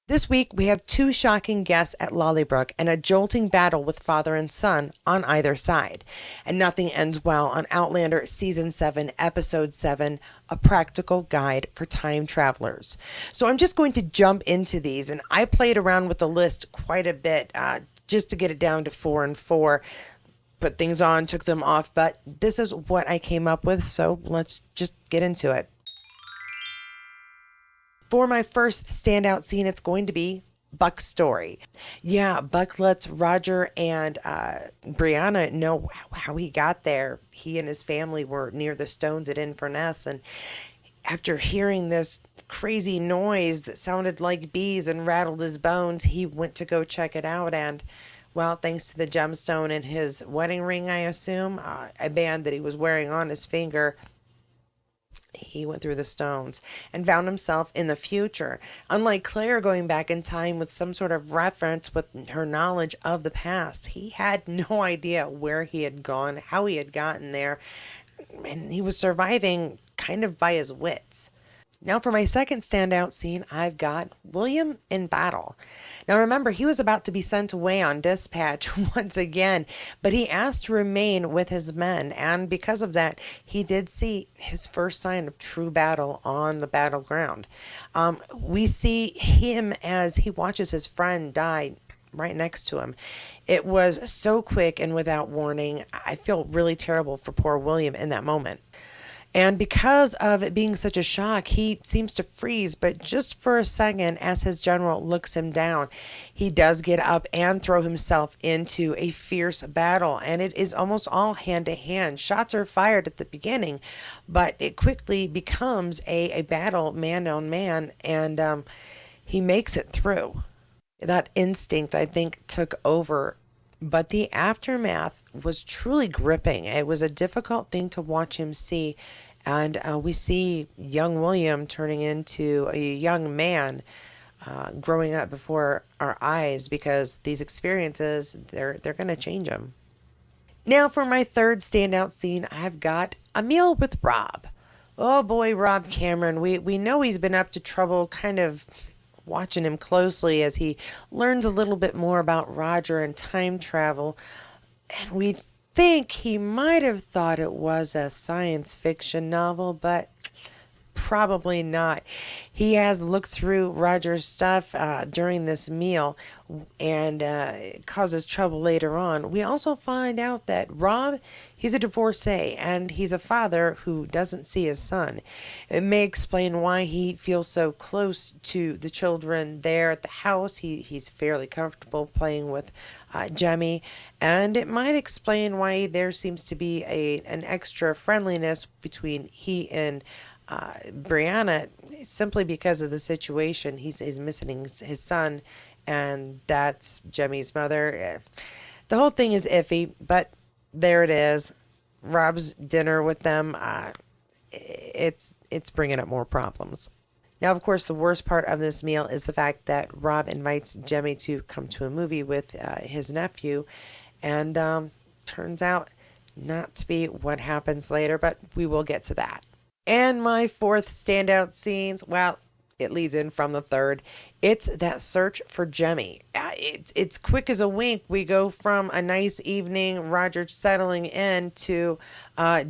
This week, we have two shocking guests at Lollybrook and a jolting battle with father and son on either side. And nothing ends well on Outlander Season 7, Episode 7, A Practical Guide for Time Travelers. So I'm just going to jump into these, and I played around with the list quite a bit just to get it down to 4 and 4. Put things on, took them off, but this is what I came up with, so let's just get into it. For my first standout scene, it's going to be Buck's story. Yeah, Buck lets Roger and Brianna know how he got there. He and his family were near the stones at Inverness, and after hearing this crazy noise that sounded like bees and rattled his bones, he went to go check it out. And, well, thanks to the gemstone in his wedding ring, I assume, a band that he was wearing on his finger, he went through the stones and found himself in the future. Unlike Claire going back in time with some sort of reference with her knowledge of the past, he had no idea where he had gone, how he had gotten there, and he was surviving kind of by his wits. Now, for my second standout scene, I've got William in battle. Now, remember, he was about to be sent away on dispatch once again, but he asked to remain with his men, and because of that, he did see his first sign of true battle on the battleground. We see him as he watches his friend die right next to him. It was so quick and without warning. I feel really terrible for poor William in that moment. And because of it being such a shock, he seems to freeze, but just for a second, as his general looks him down, he does get up and throw himself into a fierce battle. And it is almost all hand to hand. Shots are fired at the beginning, but it quickly becomes a battle man on man, and he makes it through. That instinct, I think, took over, but the aftermath was truly gripping. It was a difficult thing to watch him see. And we see young William turning into a young man, growing up before our eyes, because these experiences, they're going to change him. Now, for my third standout scene, I've got a meal with Rob. Oh boy, Rob Cameron. We know he's been up to trouble, kind of watching him closely as he learns a little bit more about Roger and time travel. And we think he might have thought it was a science fiction novel, but probably not. He has looked through Roger's stuff during this meal, and it causes trouble later on. We also find out that Rob, he's a divorcee, and he's a father who doesn't see his son. It may explain why he feels so close to the children there at the house. He's fairly comfortable playing with Jemmy, and it might explain why there seems to be an extra friendliness between he and Brianna, simply because of the situation. He's missing his son, and that's Jemmy's mother. The whole thing is iffy, but there it is. Rob's dinner with them. It's bringing up more problems. Now, of course, the worst part of this meal is the fact that Rob invites Jemmy to come to a movie with his nephew, and turns out not to be what happens later, but we will get to that. And my fourth standout scenes, well, it leads in from the third. It's that search for Jemmy. It's quick as a wink. We go from a nice evening, Roger settling in, to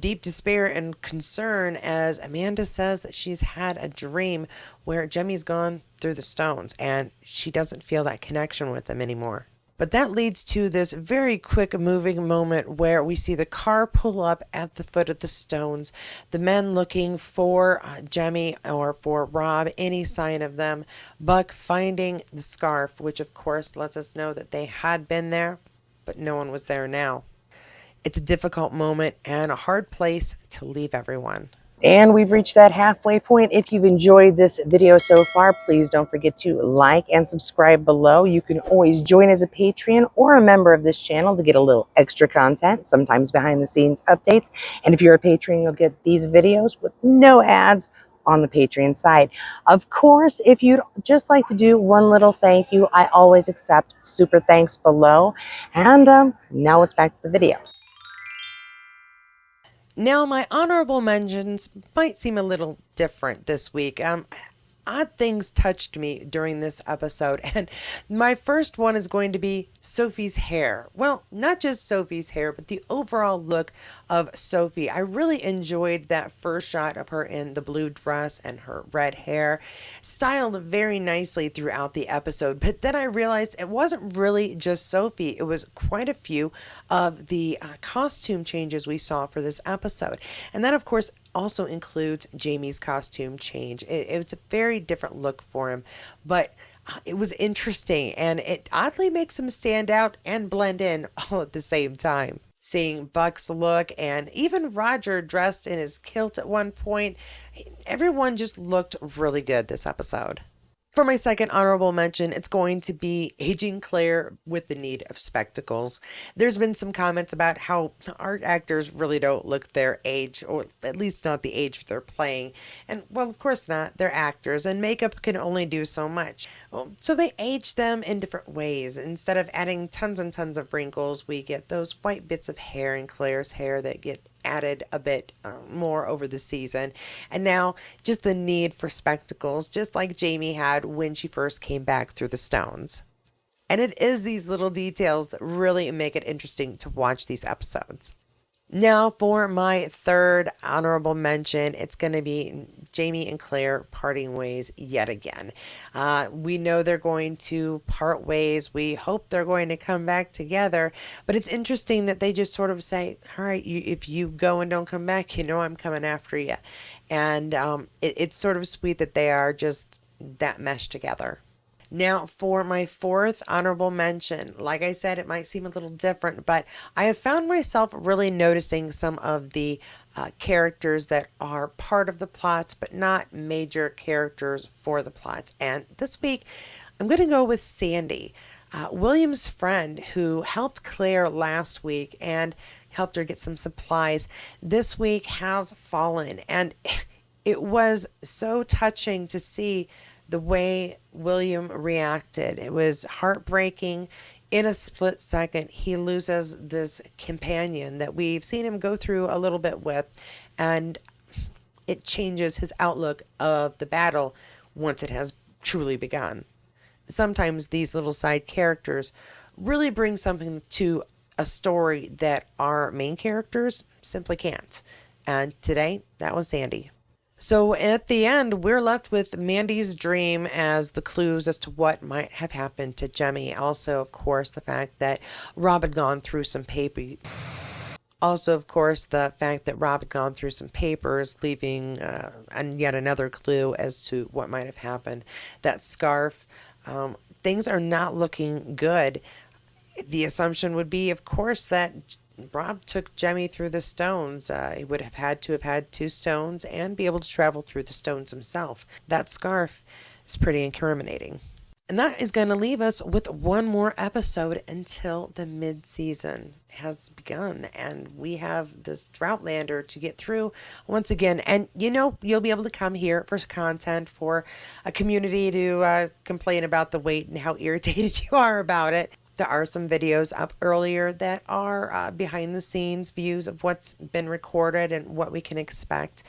deep despair and concern as Amanda says that she's had a dream where Jemmy's gone through the stones and she doesn't feel that connection with him anymore. But that leads to this very quick moving moment where we see the car pull up at the foot of the stones, the men looking for Jemmy or for Rob, any sign of them, Buck finding the scarf, which of course lets us know that they had been there, but no one was there now. It's a difficult moment and a hard place to leave everyone. And we've reached that halfway point. If you've enjoyed this video so far, please don't forget to like and subscribe below. You can always join as a Patreon or a member of this channel to get a little extra content, sometimes behind the scenes updates. And if you're a patron, you'll get these videos with no ads on the Patreon side. Of course, if you'd just like to do one little thank you, I always accept super thanks below. And now it's back to the video. Now, my honorable mentions might seem a little different this week. odd things touched me during this episode. And my first one is going to be Sophie's hair. Well, not just Sophie's hair, but the overall look of Sophie. I really enjoyed that first shot of her in the blue dress and her red hair, styled very nicely throughout the episode. But then I realized it wasn't really just Sophie, it was quite a few of the costume changes we saw for this episode. And that, of course, also includes Jamie's costume change. It's a very different look for him, but it was interesting and it oddly makes him stand out and blend in all at the same time. Seeing Buck's look and even Roger dressed in his kilt at one point, everyone just looked really good this episode. For my second honorable mention, it's going to be aging Claire with the need of spectacles. There's been some comments about how our actors really don't look their age, or at least not the age they're playing. And, well, of course not. They're actors, and makeup can only do so much. Well, so they age them in different ways. Instead of adding tons and tons of wrinkles, we get those white bits of hair in Claire's hair that get added a bit more over the season. And now just the need for spectacles, just like Jamie had when she first came back through the stones. And it is these little details that really make it interesting to watch these episodes. Now, for my third honorable mention, it's going to be Jamie and Claire parting ways yet again. We know they're going to part ways. We hope they're going to come back together. But it's interesting that they just sort of say, all right, if you go and don't come back, you know I'm coming after you. And it's sort of sweet that they are just that meshed together. Now, for my fourth honorable mention, like I said, it might seem a little different, but I have found myself really noticing some of the characters that are part of the plots, but not major characters for the plots. And this week, I'm going to go with Sandy, William's friend who helped Claire last week and helped her get some supplies. This week has fallen, and it was so touching to see the way William reacted. It was heartbreaking. In a split second, he loses this companion that we've seen him go through a little bit with, and it changes his outlook of the battle once it has truly begun. Sometimes these little side characters really bring something to a story that our main characters simply can't. And today, that was Sandy. So at the end, we're left with Mandy's dream as the clues as to what might have happened to Jemmy. Also, of course, the fact that Rob had gone through some papers. Also, of course, the fact that Rob had gone through some papers, leaving yet another clue as to what might have happened. That scarf, things are not looking good. The assumption would be, of course, that Rob took Jemmy through the stones. He would have had to have 2 stones and be able to travel through the stones himself. That scarf is pretty incriminating. And that is going to leave us with one more episode until the mid-season has begun. And we have this Outlander to get through once again. And you'll be able to come here for content, for a community to complain about the wait and how irritated you are about it. There are some videos up earlier that are behind the scenes views of what's been recorded and what we can expect.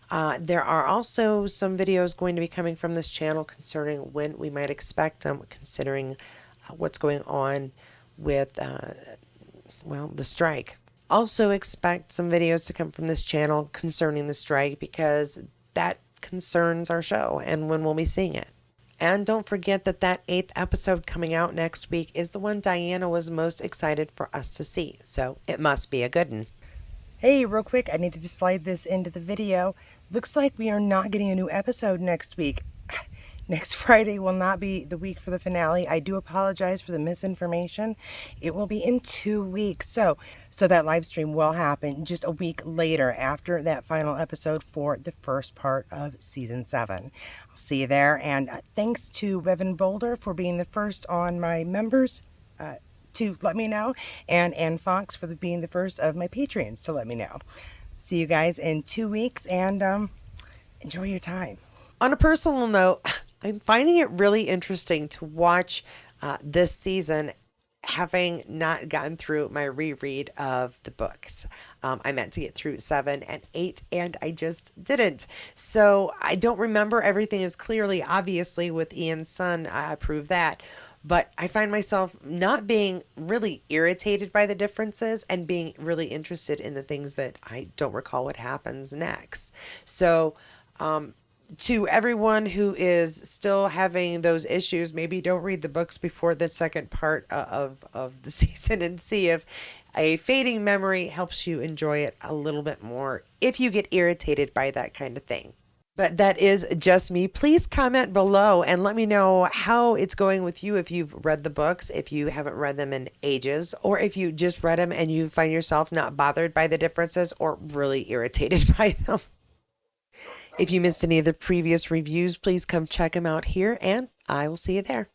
There are also some videos going to be coming from this channel concerning when we might expect them, considering what's going on with, the strike. Also expect some videos to come from this channel concerning the strike because that concerns our show and when we'll be seeing it. And don't forget that 8th episode coming out next week is the one Diana was most excited for us to see. So it must be a good one. Hey, real quick, I need to just slide this into the video. Looks like we are not getting a new episode next week. Next Friday will not be the week for the finale. I do apologize for the misinformation. It will be in 2 weeks. So that live stream will happen just a week later after that final episode for the first part of season 7. I'll see you there. And thanks to Bevan Boulder for being the first on my members to let me know. And Ann Fox for being the first of my Patreons to let me know. See you guys in 2 weeks and enjoy your time. On a personal note, I'm finding it really interesting to watch this season having not gotten through my reread of the books. I meant to get through 7 and 8, and I just didn't. So I don't remember everything as clearly. Obviously, with Ian's son, I prove that. But I find myself not being really irritated by the differences and being really interested in the things that I don't recall what happens next. So, to everyone who is still having those issues, maybe don't read the books before the second part of the season and see if a fading memory helps you enjoy it a little bit more if you get irritated by that kind of thing. But that is just me. Please comment below and let me know how it's going with you if you've read the books, if you haven't read them in ages, or if you just read them and you find yourself not bothered by the differences or really irritated by them. If you missed any of the previous reviews, please come check them out here, and I will see you there.